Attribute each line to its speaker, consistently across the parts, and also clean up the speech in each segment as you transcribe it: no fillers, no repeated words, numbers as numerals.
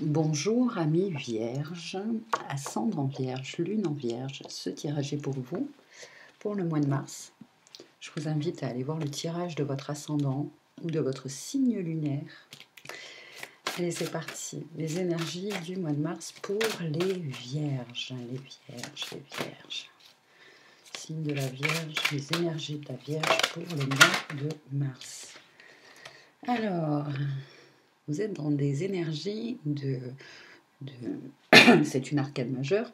Speaker 1: Bonjour amis vierges, ascendant vierge, lune en vierge, ce tirage est pour vous, pour le mois de mars. Je vous invite à aller voir le tirage de votre ascendant ou de votre signe lunaire. Allez, c'est parti, les énergies du mois de mars pour les vierges, les vierges. Signe de la vierge, les énergies de la vierge pour le mois de mars. Alors, vous êtes dans des énergies c'est une arcane majeure,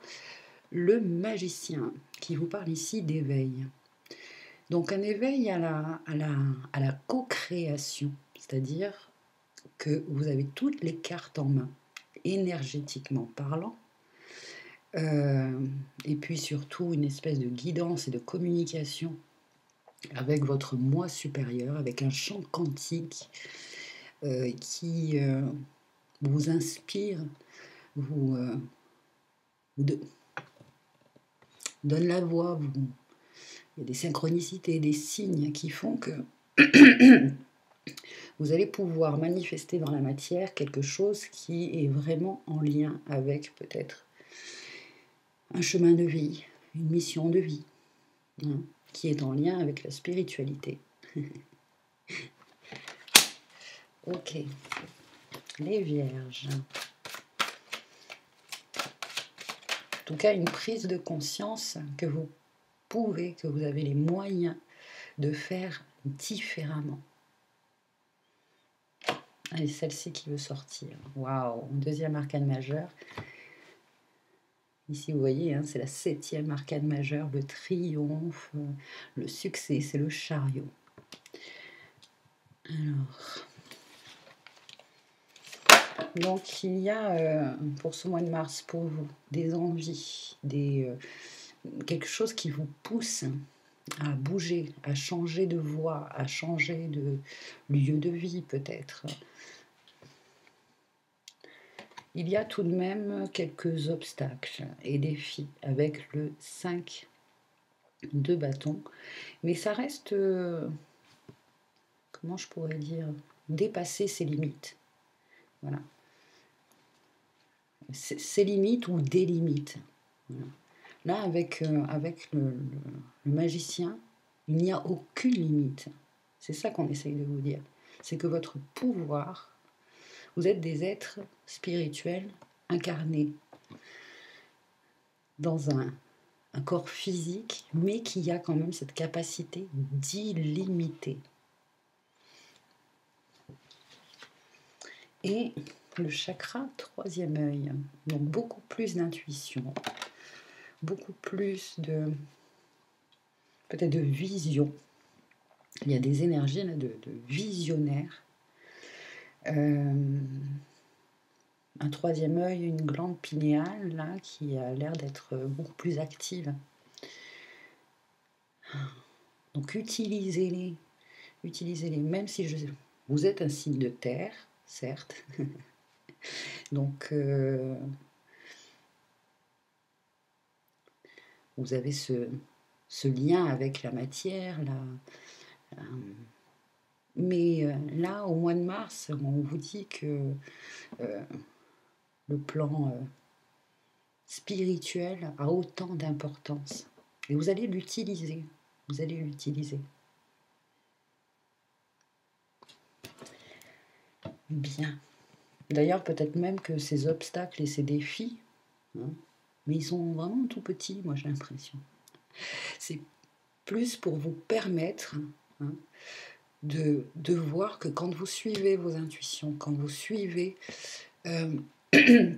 Speaker 1: le magicien, qui vous parle ici d'éveil. Donc un éveil à la co-création, c'est-à-dire que vous avez toutes les cartes en main, énergétiquement parlant, et puis surtout une espèce de guidance et de communication avec votre moi supérieur, avec un chant quantique qui vous inspire, vous donne la voix. Il y a des synchronicités, des signes qui font que vous allez pouvoir manifester dans la matière quelque chose qui est vraiment en lien avec peut-être un chemin de vie, une mission de vie, qui est en lien avec la spiritualité. Ok, les vierges. En tout cas, une prise de conscience que vous pouvez, que vous avez les moyens de faire différemment. Allez, celle-ci qui veut sortir. Waouh, deuxième arcane majeure. Ici, vous voyez, c'est la 7e arcane majeure, le triomphe, le succès, c'est le chariot. Alors, donc il y a pour ce mois de mars, pour vous, des envies, quelque chose qui vous pousse à bouger, à changer de voie, à changer de lieu de vie peut-être. Il y a tout de même quelques obstacles et défis avec le 5 de bâton, mais ça reste, comment je pourrais dire, dépasser ses limites. Voilà. Ses limites ou des limites. Voilà. Là, avec le magicien, il n'y a aucune limite. C'est ça qu'on essaye de vous dire. C'est que votre pouvoir, vous êtes des êtres spirituels incarnés dans un corps physique, mais qui a quand même cette capacité d'illimiter. Et le chakra troisième œil, donc beaucoup plus d'intuition, beaucoup plus de peut-être de vision. Il y a des énergies là, de visionnaire. Un troisième œil, une glande pinéale là, qui a l'air d'être beaucoup plus active. Donc utilisez-les, même si vous êtes un signe de terre, certes. Donc vous avez ce lien avec la matière, mais là, au mois de mars, on vous dit que le plan spirituel a autant d'importance. Et vous allez l'utiliser. Bien. D'ailleurs, peut-être même que ces obstacles et ces défis, mais ils sont vraiment tout petits, moi j'ai l'impression. C'est plus pour vous permettre de voir que quand vous suivez vos intuitions, quand vous suivez eh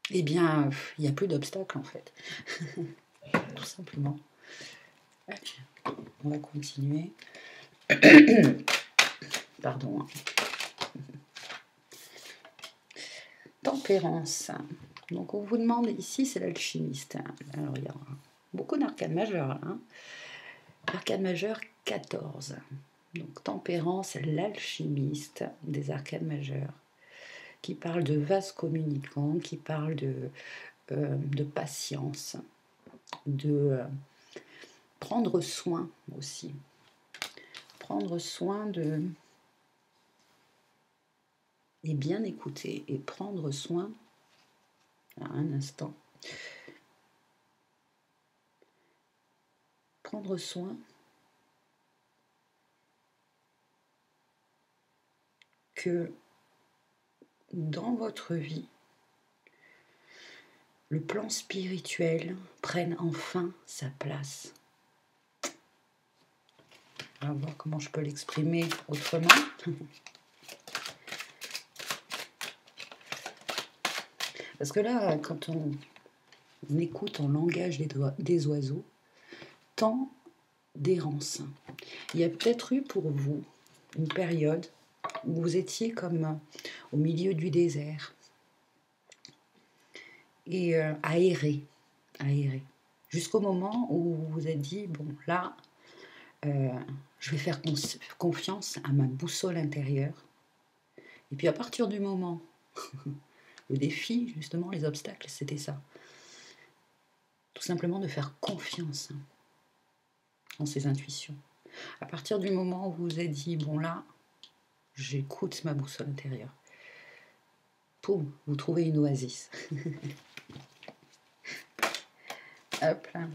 Speaker 1: bien, il n'y a plus d'obstacles en fait. Tout simplement. Allez, on va continuer. Pardon. Tempérance. Donc on vous demande ici, c'est l'alchimiste. Alors il y a beaucoup d'arcanes majeures. Arcane majeure 14. Donc tempérance, l'alchimiste des arcanes majeures, qui parle de vase communicant, qui parle de patience, de prendre soin aussi. Prendre soin de et bien écouter et prendre soin, un instant, prendre soin que dans votre vie, le plan spirituel prenne enfin sa place. On va voir comment je peux l'exprimer autrement. Parce que là, quand on écoute en langage des oiseaux, tant d'errance. Il y a peut-être eu pour vous une période où vous étiez comme au milieu du désert et à errer, jusqu'au moment où vous vous êtes dit, bon là, je vais faire confiance à ma boussole intérieure. Et puis à partir du moment, le défi, justement, les obstacles, c'était ça. Tout simplement de faire confiance en ses intuitions. À partir du moment où vous vous êtes dit, bon là, j'écoute ma boussole intérieure. Poum, vous trouvez une oasis. Hop là.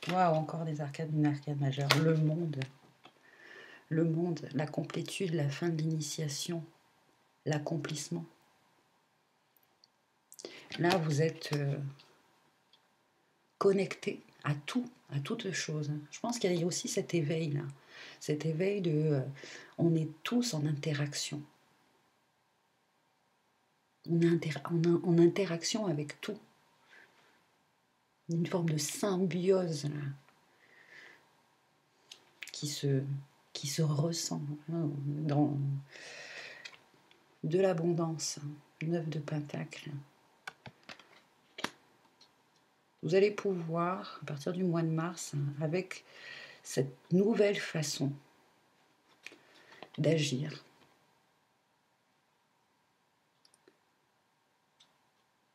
Speaker 1: Waouh, encore des arcades, une arcade majeure. Le monde, la complétude, la fin de l'initiation, l'accomplissement. Là, vous êtes connecté à tout, à toutes choses. Je pense qu'il y a aussi cet éveil-là. Cet éveil de... on est tous en interaction. On est en interaction avec tout. Une forme de symbiose là, qui se ressent dans de l'abondance. 9 de Pentacle. Vous allez pouvoir, à partir du mois de mars, avec cette nouvelle façon d'agir,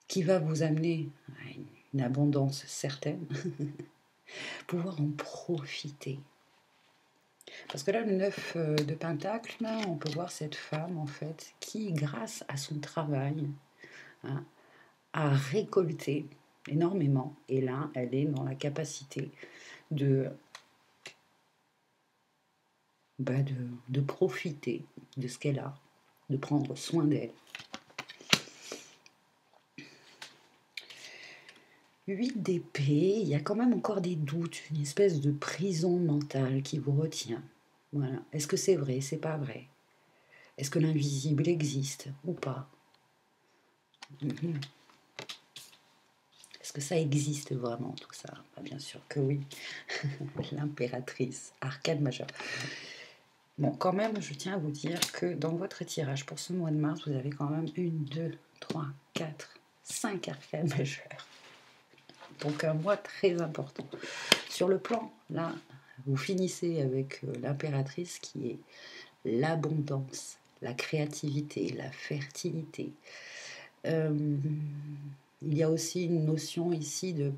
Speaker 1: qui va vous amener à une abondance certaine, pouvoir en profiter. Parce que là, le 9 de Pentacle, là, on peut voir cette femme, en fait, qui, grâce à son travail, hein, a récolté énormément. Et là, elle est dans la capacité de profiter de ce qu'elle a, de prendre soin d'elle. 8 d'épée, il y a quand même encore des doutes, une espèce de prison mentale qui vous retient. Voilà. Est-ce que c'est vrai, c'est pas vrai? Est-ce que l'invisible existe ou pas? Est-ce que ça existe vraiment, tout ça? Bah, bien sûr que oui. L'impératrice, arcane majeure. Bon, quand même, je tiens à vous dire que dans votre tirage pour ce mois de mars, vous avez quand même 1, 2, 3, 4, 5 arcanes majeures. Donc un mois très important. Sur le plan, là, vous finissez avec l'impératrice qui est l'abondance, la créativité, la fertilité. Il y a aussi une notion ici de...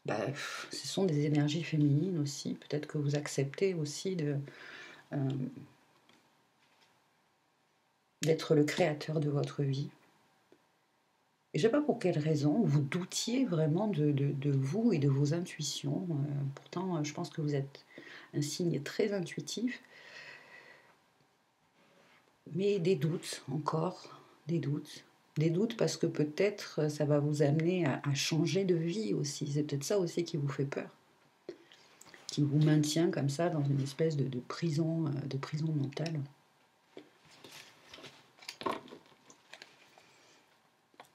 Speaker 1: ce sont des énergies féminines aussi. Peut-être que vous acceptez aussi d'être le créateur de votre vie. Et je ne sais pas pour quelle raison vous doutiez vraiment de vous et de vos intuitions. Pourtant, je pense que vous êtes un signe très intuitif. Mais des doutes, encore, des doutes. Des doutes parce que peut-être ça va vous amener à changer de vie aussi. C'est peut-être ça aussi qui vous fait peur. Qui vous maintient comme ça dans une espèce de prison mentale.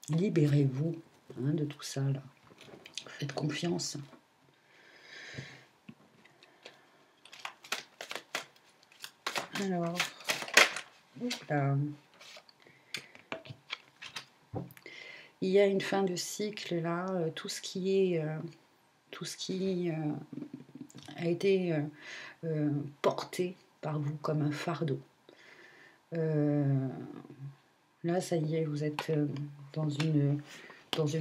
Speaker 1: Libérez-vous de tout ça, là. Faites confiance. Alors, là. Il y a une fin de cycle, là. Tout ce qui a été porté par vous comme un fardeau. Là, ça y est, vous êtes dans une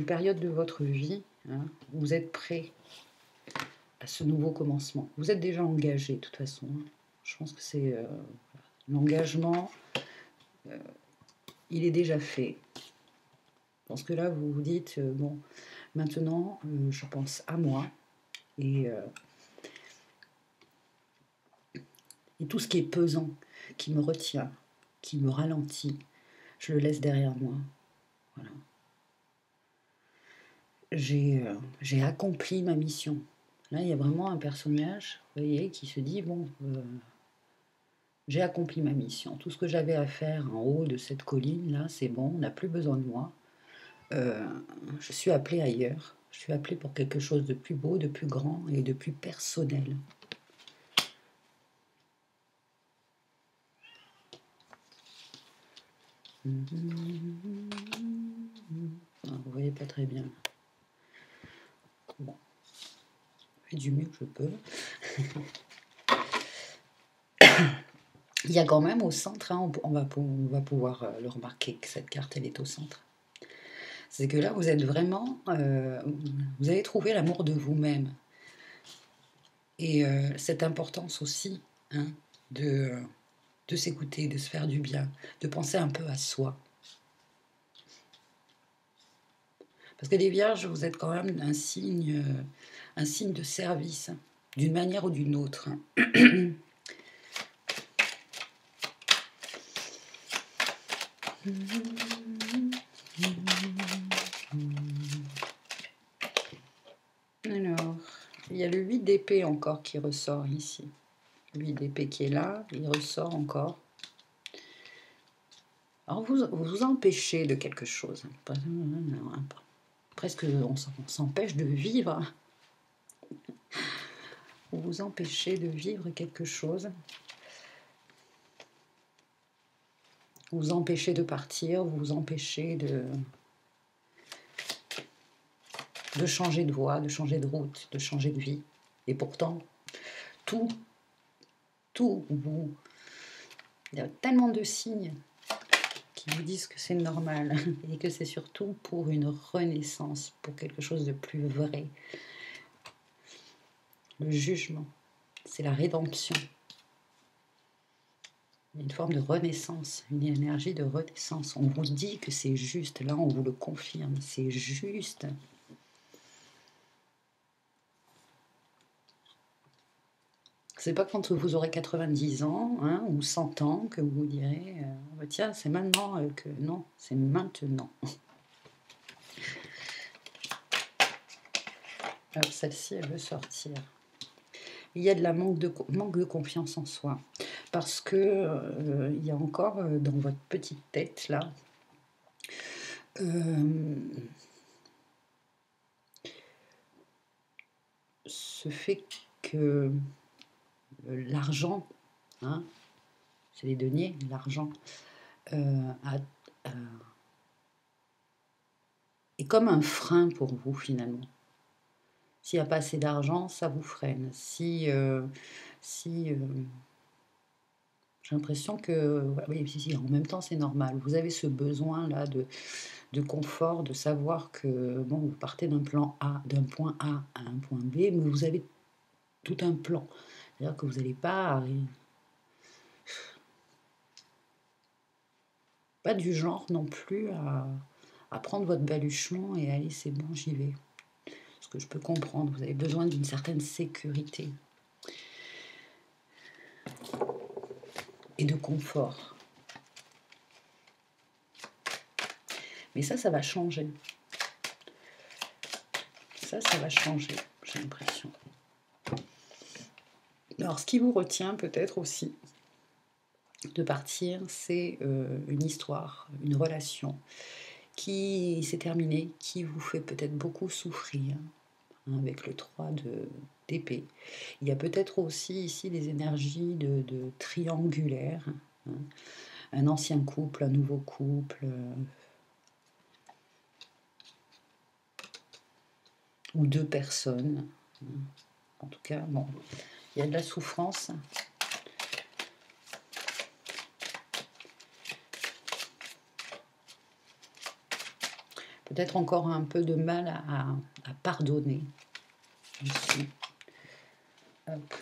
Speaker 1: période de votre vie, où vous êtes prêt à ce nouveau commencement. Vous êtes déjà engagé, de toute façon. Je pense que c'est l'engagement, il est déjà fait. Je pense que là, vous vous dites, bon, maintenant, je pense à moi et tout ce qui est pesant, qui me retient, qui me ralentit, je le laisse derrière moi. Voilà. J'ai accompli ma mission. Là, il y a vraiment un personnage, vous voyez, qui se dit, bon, j'ai accompli ma mission. Tout ce que j'avais à faire en haut de cette colline-là, c'est bon, on n'a plus besoin de moi. Je suis appelée ailleurs. Je suis appelée pour quelque chose de plus beau, de plus grand et de plus personnel. Ah, vous voyez pas très bien. Bon, je fais du mieux que je peux. Il y a quand même au centre, hein, on va pouvoir le remarquer que cette carte, elle est au centre. C'est que là, vous êtes vraiment, vous avez trouvé l'amour de vous-même. Et cette importance aussi, hein, de s'écouter, de se faire du bien, de penser un peu à soi. Parce que les vierges, vous êtes quand même un signe de service, d'une manière ou d'une autre. Alors, il y a le 8 d'épée encore qui ressort ici. Le 8 d'épée qui est là, il ressort encore. Alors, vous empêchez de quelque chose. Presque, on s'empêche de vivre. Vous vous empêchez de vivre quelque chose. Vous vous empêchez de partir, vous vous empêchez de changer de voie, de changer de route, de changer de vie. Et pourtant, tout vous... Il y a tellement de signes qui vous disent que c'est normal et que c'est surtout pour une renaissance, pour quelque chose de plus vrai. Le jugement, c'est la rédemption. Une forme de renaissance, une énergie de renaissance. On vous dit que c'est juste, là on vous le confirme, c'est juste. C'est pas quand vous aurez 90 ans, hein, ou 100 ans que vous vous direz tiens, c'est maintenant que... Non, c'est maintenant. Alors celle-ci, elle veut sortir. Il y a de la manque de confiance en soi. Parce que il y a encore dans votre petite tête, là, ce fait que l'argent, hein, c'est les deniers, l'argent, est comme un frein pour vous finalement. S'il n'y a pas assez d'argent, ça vous freine. Si j'ai l'impression que, oui, si, en même temps c'est normal. Vous avez ce besoin là de confort, de savoir que bon, vous partez d'un point A à un point B, mais vous avez tout un plan. C'est-à-dire que vous n'allez pas du genre non plus à prendre votre baluchon et allez, c'est bon, j'y vais. Ce que je peux comprendre, vous avez besoin d'une certaine sécurité et de confort. Mais ça va changer. Ça va changer, j'ai l'impression. Alors, ce qui vous retient peut-être aussi de partir, c'est une histoire, une relation qui s'est terminée, qui vous fait peut-être beaucoup souffrir, hein, avec le 3 d'épée. Il y a peut-être aussi ici des énergies de triangulaire, hein, un ancien couple, un nouveau couple, ou deux personnes. En tout cas, bon, il y a de la souffrance. Peut-être encore un peu de mal à pardonner. Ici. Hop.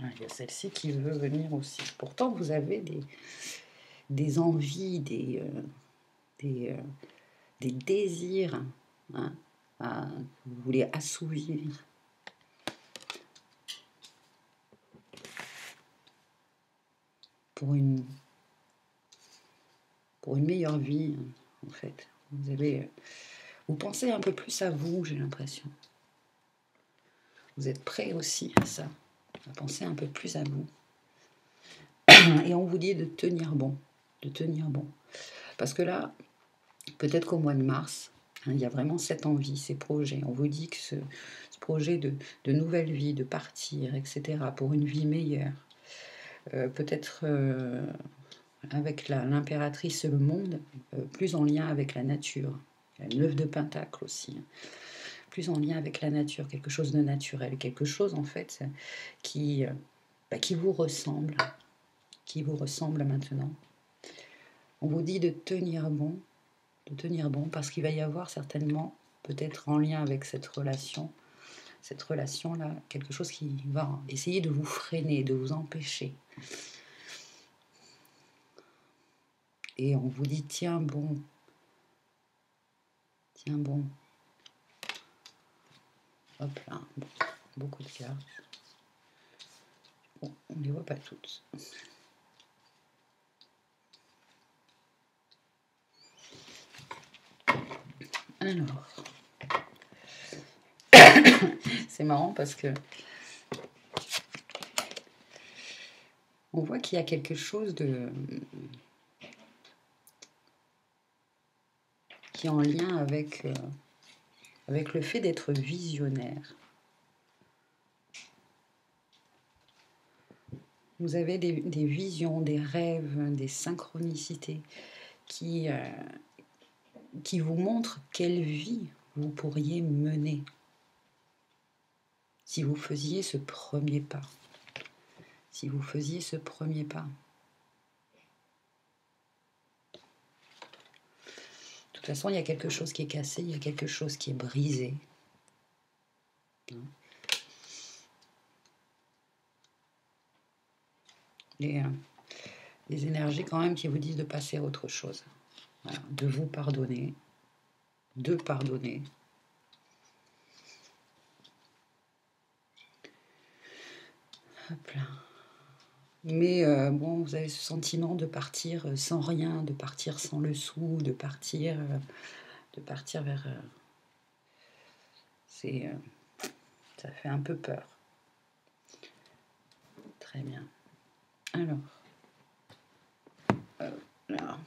Speaker 1: Il y a celle-ci qui veut venir aussi. Pourtant, vous avez des envies, des désirs, hein, que vous voulez assouvir. Pour une meilleure vie, en fait. Vous pensez un peu plus à vous, j'ai l'impression. Vous êtes prêt aussi à ça, à penser un peu plus à vous. Et on vous dit de tenir bon, de tenir bon. Parce que là, peut-être qu'au mois de mars, il y a vraiment cette envie, ces projets. On vous dit que ce projet de nouvelle vie, de partir, etc., pour une vie meilleure, peut-être avec l'impératrice et le monde, plus en lien avec la nature. Il y a le 9 de Pentacle aussi. Plus en lien avec la nature, quelque chose de naturel, quelque chose en fait qui vous ressemble maintenant. On vous dit de tenir bon, parce qu'il va y avoir certainement, peut-être en lien avec cette relation-là, quelque chose qui va essayer de vous freiner, de vous empêcher. Et on vous dit tiens bon. Hop là, beaucoup de cartes. Bon, on ne les voit pas toutes. Alors, c'est marrant parce que on voit qu'il y a quelque chose qui est en lien avec le fait d'être visionnaire. Vous avez des visions, des rêves, des synchronicités qui vous montrent quelle vie vous pourriez mener si vous faisiez ce premier pas. Si vous faisiez ce premier pas. De toute façon, il y a quelque chose qui est cassé, il y a quelque chose qui est brisé. Les énergies quand même qui vous disent de passer à autre chose. Voilà, de vous pardonner. De pardonner. Hop là. Mais bon, vous avez ce sentiment de partir sans rien, de partir sans le sou, de partir vers... ça fait un peu peur. Très bien. Alors, là.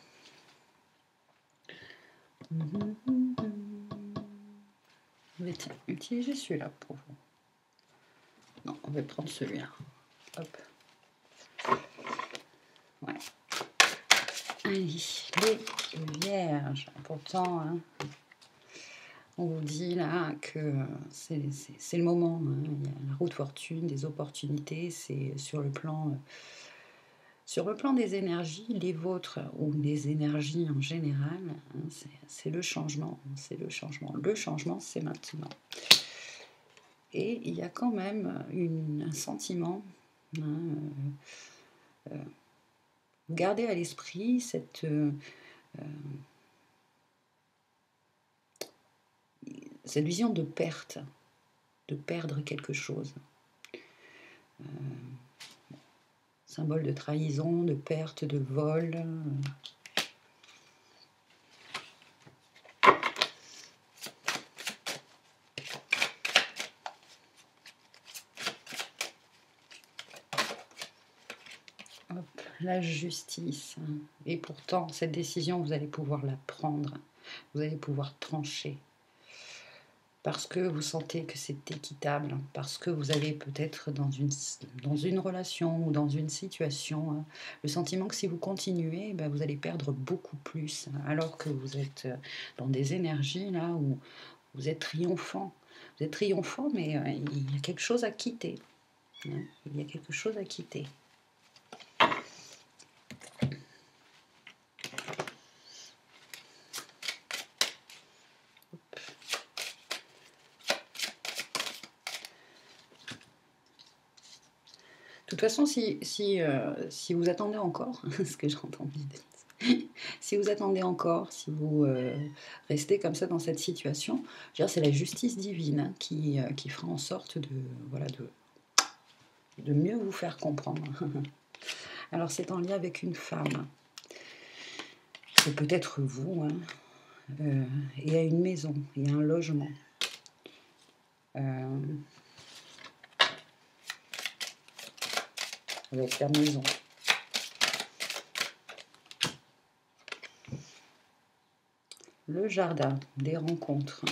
Speaker 1: Je vais utiliser celui-là pour vous. Non, on va prendre celui-là. Hop. Ouais. Allez, les vierges. Pourtant, hein, on vous dit là que c'est le moment. Hein. Il y a la roue de fortune, des opportunités. C'est sur le plan des énergies, les vôtres ou des énergies en général. Hein, c'est le changement. C'est le changement. Le changement, c'est maintenant. Et il y a quand même un sentiment. Hein, vous gardez à l'esprit cette vision de perte, de perdre quelque chose. Symbole de trahison, de perte, de vol. Hop, la justice. Et pourtant, cette décision, vous allez pouvoir la prendre. Vous allez pouvoir trancher. Parce que vous sentez que c'est équitable, parce que vous avez peut-être dans une relation ou dans une situation le sentiment que si vous continuez, vous allez perdre beaucoup plus, alors que vous êtes dans des énergies là où vous êtes triomphant. Vous êtes triomphant, mais il y a quelque chose à quitter. Hein, il y a quelque chose à quitter. toute façon, si vous attendez encore, ce que j'ai entendu dire, si vous attendez encore, si vous restez comme ça dans cette situation, je veux dire, c'est la justice divine hein, qui fera en sorte de, voilà, de mieux vous faire comprendre. Alors, c'est en lien avec une femme. C'est peut-être vous, hein, et à une maison, et à un logement. Avec la maison. Le jardin, des rencontres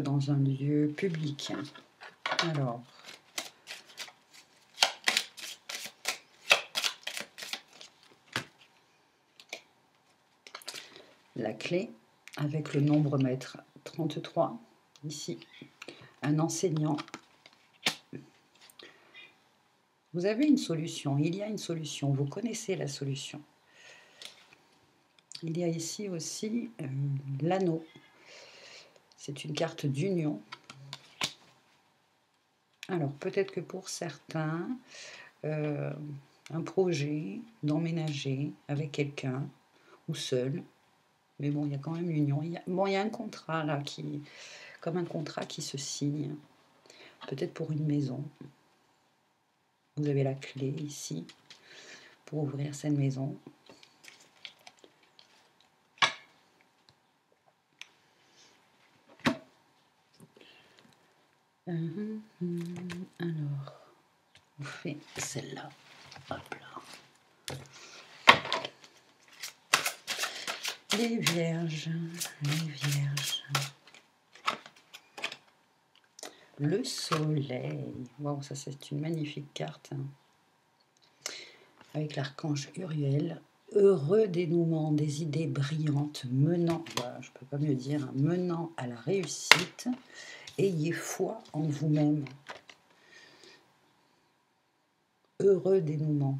Speaker 1: dans un lieu public. Alors, la clé avec le nombre maître 33, ici, un enseignant. Vous avez une solution, il y a une solution, vous connaissez la solution. Il y a ici aussi l'anneau. C'est une carte d'union. Alors, peut-être que pour certains, un projet d'emménager avec quelqu'un ou seul, mais bon, il y a quand même l'union. Il y a un contrat là, comme un contrat qui se signe, peut-être pour une maison. Vous avez la clé ici pour ouvrir cette maison. Alors, on fait celle-là. Hop là. Les vierges, les vierges. Le soleil. Waouh, ça c'est une magnifique carte. Avec l'archange Uriel. Heureux dénouement des idées brillantes menant, voilà, je ne peux pas mieux dire, hein, menant à la réussite. Ayez foi en vous-même. Heureux dénouement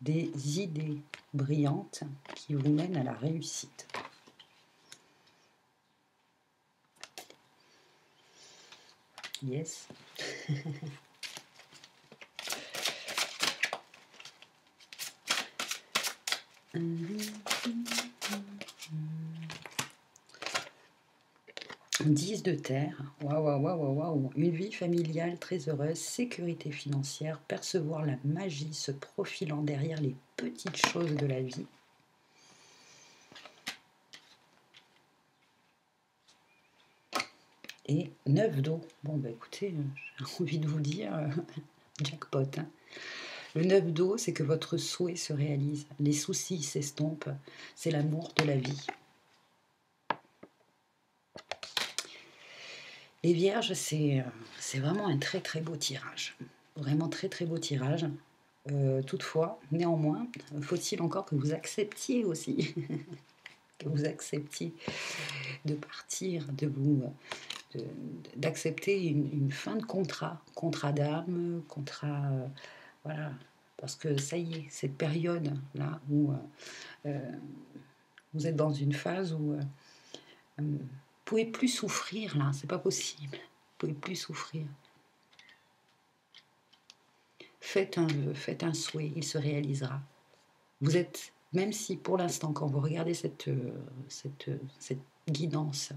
Speaker 1: des idées brillantes qui vous mènent à la réussite. Yes. 10 de terre, waouh, waouh, waouh, waouh, une vie familiale très heureuse, sécurité financière, percevoir la magie se profilant derrière les petites choses de la vie. Et 9 d'eau. Bon, bah écoutez, j'ai envie de vous dire, jackpot. Hein. Le 9 d'eau, c'est que votre souhait se réalise, les soucis s'estompent, c'est l'amour de la vie. Les vierges, c'est vraiment un très très beau tirage. Vraiment très très beau tirage. Toutefois, néanmoins, faut-il encore que vous acceptiez aussi, que vous acceptiez de partir, d'accepter une fin de contrat d'âme, contrat, voilà, parce que ça y est, cette période là où vous êtes dans une phase où vous pouvez plus souffrir là, c'est pas possible, vous pouvez plus souffrir. Faites un vœu, faites un souhait, il se réalisera. Vous êtes, même si pour l'instant, quand vous regardez cette guidance,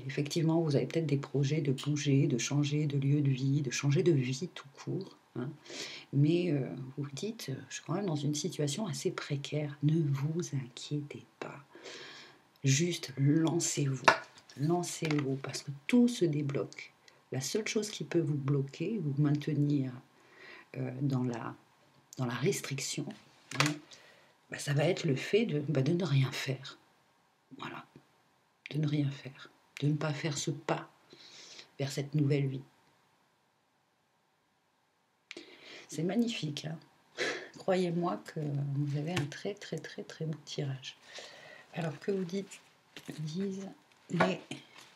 Speaker 1: effectivement, vous avez peut-être des projets de bouger, de changer de lieu de vie, de changer de vie tout court. Hein, mais vous vous dites, je suis quand même dans une situation assez précaire. Ne vous inquiétez pas. Juste lancez-vous. Lancez-vous parce que tout se débloque. La seule chose qui peut vous bloquer, vous maintenir dans la restriction, hein, bah, ça va être le fait de ne rien faire. Voilà. De ne rien faire. De ne pas faire ce pas vers cette nouvelle vie. C'est magnifique. Hein. Croyez-moi que vous avez un très très très très beau tirage. Alors que vous disent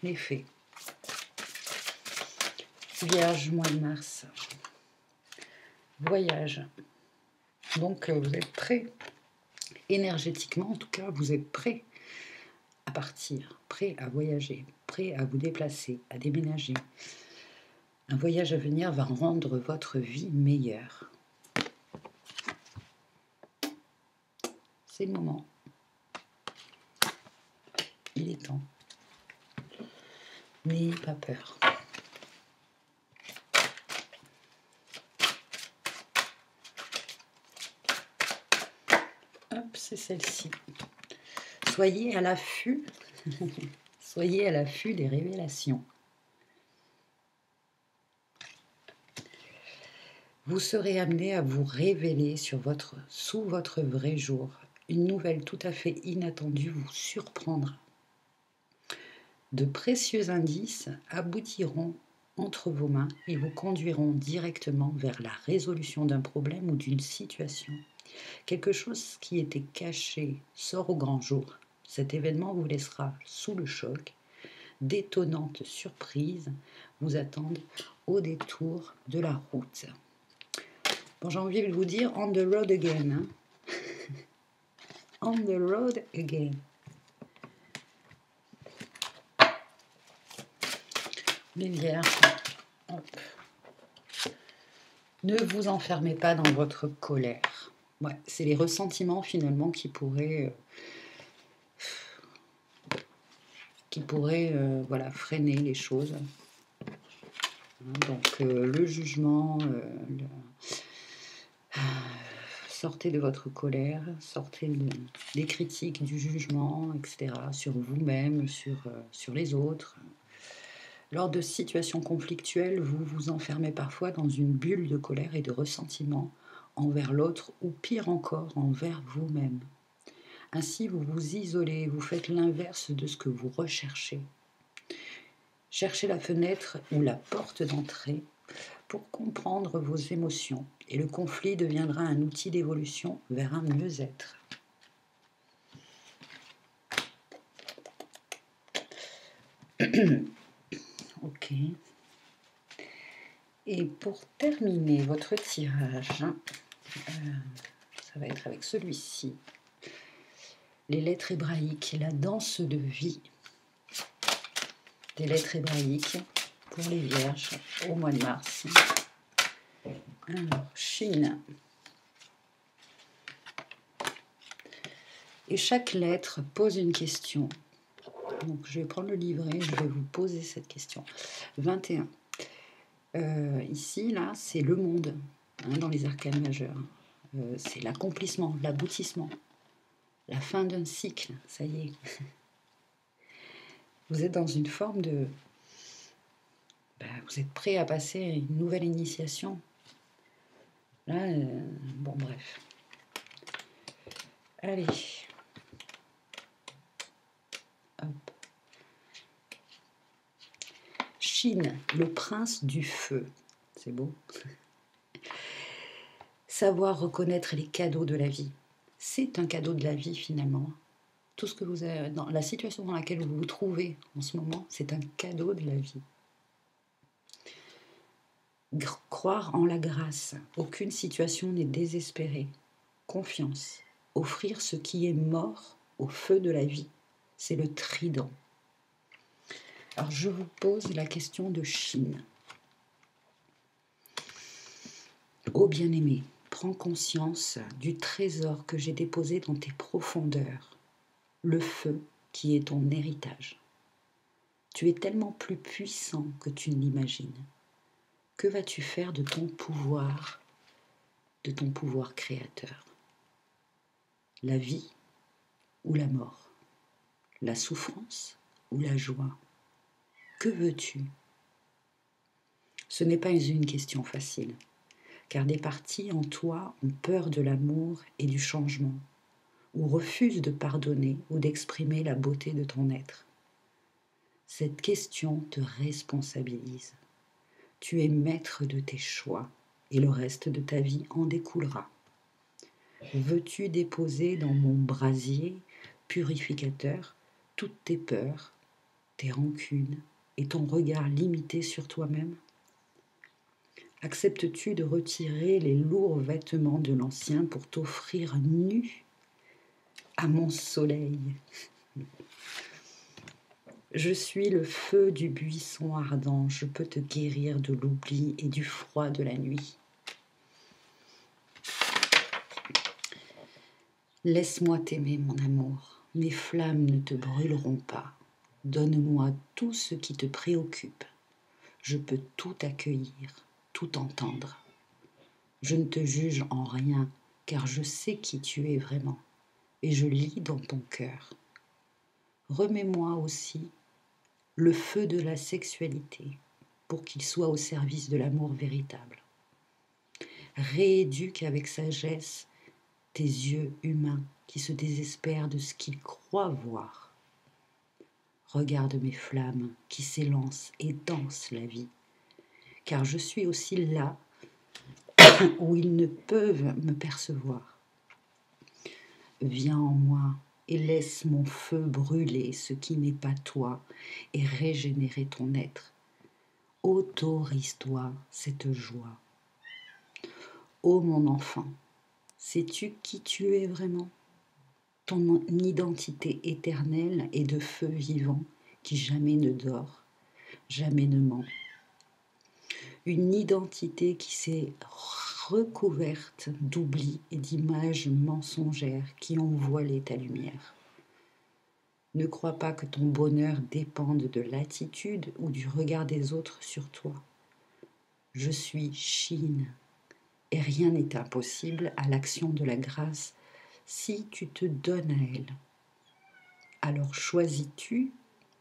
Speaker 1: les fées. Vierge, mois de mars. Voyage. Donc vous êtes prêts. Énergétiquement, en tout cas, vous êtes prêts à partir, prêts à voyager, prêts à vous déplacer, à déménager. Un voyage à venir va rendre votre vie meilleure. C'est le moment. Il est temps. N'ayez pas peur. Hop, c'est celle-ci. Soyez à l'affût. Soyez à l'affût des révélations. Vous serez amené à vous révéler sous votre vrai jour. Une nouvelle tout à fait inattendue vous surprendra. De précieux indices aboutiront entre vos mains et vous conduiront directement vers la résolution d'un problème ou d'une situation. Quelque chose qui était caché sort au grand jour. Cet événement vous laissera sous le choc. D'étonnantes surprises vous attendent au détour de la route. Bon, j'ai envie de vous dire on the road again. Hein. On the road again. Les vierges, hop. Ne vous enfermez pas dans votre colère. Ouais, c'est les ressentiments finalement qui pourraient voilà, freiner les choses. Donc le jugement, sortez de votre colère, sortez des critiques, du jugement, etc. sur vous-même, sur les autres. Lors de situations conflictuelles, vous vous enfermez parfois dans une bulle de colère et de ressentiment envers l'autre ou pire encore envers vous-même. Ainsi, vous vous isolez, vous faites l'inverse de ce que vous recherchez. Cherchez la fenêtre ou la porte d'entrée pour comprendre vos émotions et le conflit deviendra un outil d'évolution vers un mieux-être. Ok. Et pour terminer votre tirage, ça va être avec celui-ci. Les lettres hébraïques, la danse de vie. Des lettres hébraïques pour les vierges au mois de mars. Alors, Chine. Et chaque lettre pose une question. Donc, je vais prendre le livret, je vais vous poser cette question. 21. Ici, là, c'est le monde, hein, dans les arcanes majeurs. C'est l'accomplissement, l'aboutissement, la fin d'un cycle, ça y est. Vous êtes dans une forme de... vous êtes prêt à passer à une nouvelle initiation. Là, bon, bref. Allez. Hop. Chine, le prince du feu. C'est beau. Savoir reconnaître les cadeaux de la vie. C'est un cadeau de la vie, finalement. Tout ce que vous avez, dans la situation dans laquelle vous vous trouvez en ce moment, c'est un cadeau de la vie. Croire en la grâce. Aucune situation n'est désespérée. Confiance. Offrir ce qui est mort au feu de la vie. C'est le trident. Alors, je vous pose la question de Chine. Ô bien-aimé, prends conscience du trésor que j'ai déposé dans tes profondeurs, le feu qui est ton héritage. Tu es tellement plus puissant que tu ne l'imagines. Que vas-tu faire de ton pouvoir créateur? La vie ou la mort? La souffrance ou la joie? Que veux-tu? Ce n'est pas une question facile, car des parties en toi ont peur de l'amour et du changement, ou refusent de pardonner ou d'exprimer la beauté de ton être. Cette question te responsabilise. Tu es maître de tes choix et le reste de ta vie en découlera. Veux-tu déposer dans mon brasier purificateur toutes tes peurs, tes rancunes et ton regard limité sur toi-même? Acceptes-tu de retirer les lourds vêtements de l'ancien pour t'offrir nu à mon soleil? Je suis le feu du buisson ardent, je peux te guérir de l'oubli et du froid de la nuit. Laisse-moi t'aimer, mon amour, mes flammes ne te brûleront pas. Donne-moi tout ce qui te préoccupe. Je peux tout accueillir, tout entendre. Je ne te juge en rien, car je sais qui tu es vraiment, et je lis dans ton cœur. Remets-moi aussi le feu de la sexualité, pour qu'il soit au service de l'amour véritable. Rééduque avec sagesse tes yeux humains qui se désespèrent de ce qu'ils croient voir. Regarde mes flammes qui s'élancent et dansent la vie, car je suis aussi là où ils ne peuvent me percevoir. Viens en moi et laisse mon feu brûler ce qui n'est pas toi et régénérer ton être. Autorise-toi cette joie. Ô mon enfant, sais-tu qui tu es vraiment? Ton identité éternelle est de feu vivant qui jamais ne dort, jamais ne ment. Une identité qui s'est recouverte d'oubli et d'images mensongères qui ont voilé ta lumière. Ne crois pas que ton bonheur dépende de l'attitude ou du regard des autres sur toi. Je suis Chine, et rien n'est impossible à l'action de la grâce si tu te donnes à elle. Alors choisis-tu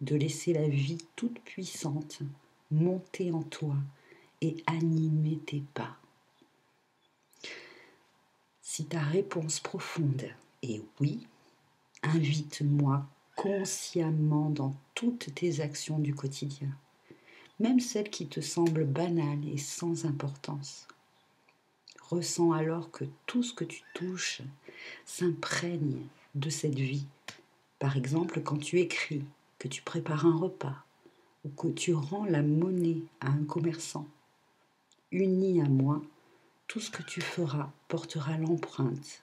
Speaker 1: de laisser la vie toute puissante monter en toi et animer tes pas? Si ta réponse profonde est oui, invite-moi consciemment dans toutes tes actions du quotidien, même celles qui te semblent banales et sans importance. Ressens alors que tout ce que tu touches s'imprègne de cette vie. Par exemple, quand tu écris, que tu prépares un repas ou que tu rends la monnaie à un commerçant. Uni à moi, tout ce que tu feras portera l'empreinte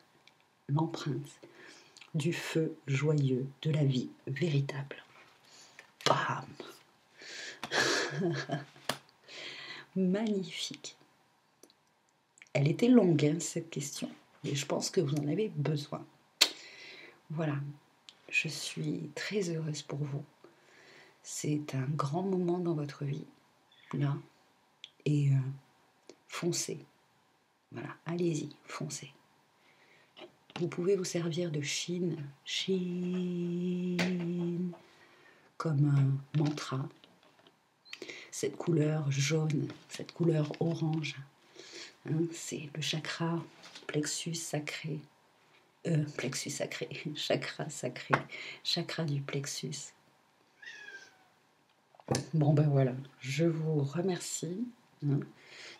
Speaker 1: du feu joyeux de la vie véritable. Bam! Magnifique. Elle était longue, hein, cette question, et je pense que vous en avez besoin. Voilà, je suis très heureuse pour vous. C'est un grand moment dans votre vie, là, et foncez. Voilà, allez-y, foncez. Vous pouvez vous servir de Chine, comme un mantra. Cette couleur jaune, cette couleur orange, hein, c'est le chakra plexus sacré. Chakra sacré, chakra du plexus. Bon ben voilà, je vous remercie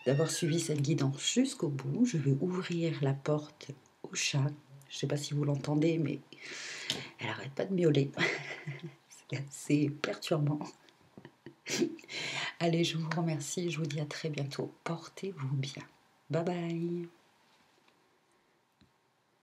Speaker 1: d'avoir suivi cette guidance jusqu'au bout. Je vais ouvrir la porte au chat. Je ne sais pas si vous l'entendez, mais elle n'arrête pas de miauler. C'est assez perturbant. Allez, je vous remercie. Je vous dis à très bientôt. Portez-vous bien. Bye bye.